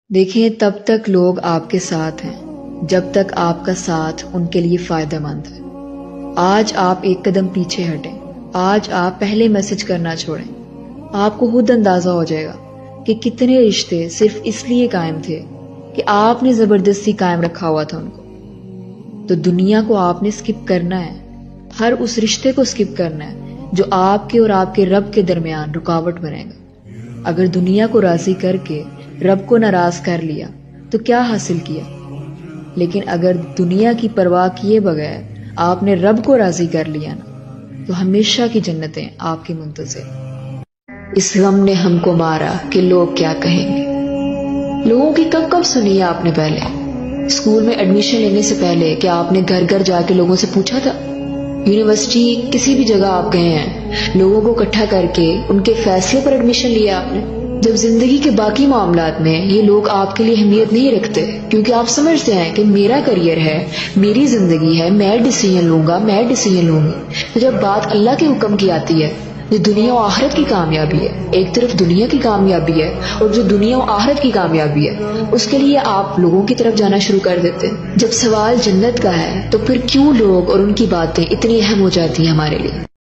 دیکھیں، تب تک لوگ آپ کے ساتھ ہیں جب تک آپ کا ساتھ ان کے لیے فائدہ مند ہے۔ آج آپ ایک قدم پیچھے ہٹیں، آج آپ پہلے میسج کرنا چھوڑیں، آپ کو خود اندازہ ہو جائے گا کہ کتنے رشتے صرف اس لیے قائم تھے کہ آپ نے زبردستی قائم رکھا ہوا تھا ان کو۔ تو دنیا کو آپ نے سکپ کرنا ہے، ہر اس رشتے کو سکپ کرنا ہے جو آپ کے اور آپ کے رب کے درمیان رکاوٹ بنے گا۔ اگر دنیا کو راضی کر کے رب کو ناراض کر لیا تو کیا حاصل کیا؟ لیکن اگر دنیا کی پرواہ کیے بغیر آپ نے رب کو راضی کر لیا نا، تو ہمیشہ کی جنتیں آپ کی منتظر۔ اس غم نے ہم کو مارا کہ لوگ کیا کہیں گے۔ لوگوں کی کب سنی ہے آپ نے؟ پہلے اسکول میں ایڈمیشن لینے سے پہلے کیا آپ نے گھر گھر جا کے لوگوں سے پوچھا تھا؟ یونیورسٹی کسی بھی جگہ آپ گئے ہیں، لوگوں کو اکٹھا کر کے ان کے فیصلے پر ایڈمیشن لیا آپ نے؟ جب زندگی کے باقی معاملات میں یہ لوگ آپ کے لیے اہمیت نہیں رکھتے کیونکہ آپ سمجھتے ہیں کہ میرا کریئر ہے، میری زندگی ہے، میں ڈیسیژن لوں گا، میں ڈیسیژن لوں گی، تو جب بات اللہ کے حکم کی آتی ہے، جو دنیا و آخرت کی کامیابی ہے، ایک طرف دنیا کی کامیابی ہے اور جو دنیا و آخرت کی کامیابی ہے اس کے لیے آپ لوگوں کی طرف جانا شروع کر دیتے ہیں۔ جب سوال جنت کا ہے تو پھر کیوں لوگ اور ان کی باتیں اتنی اہم ہو جاتی ہیں ہمارے لیے؟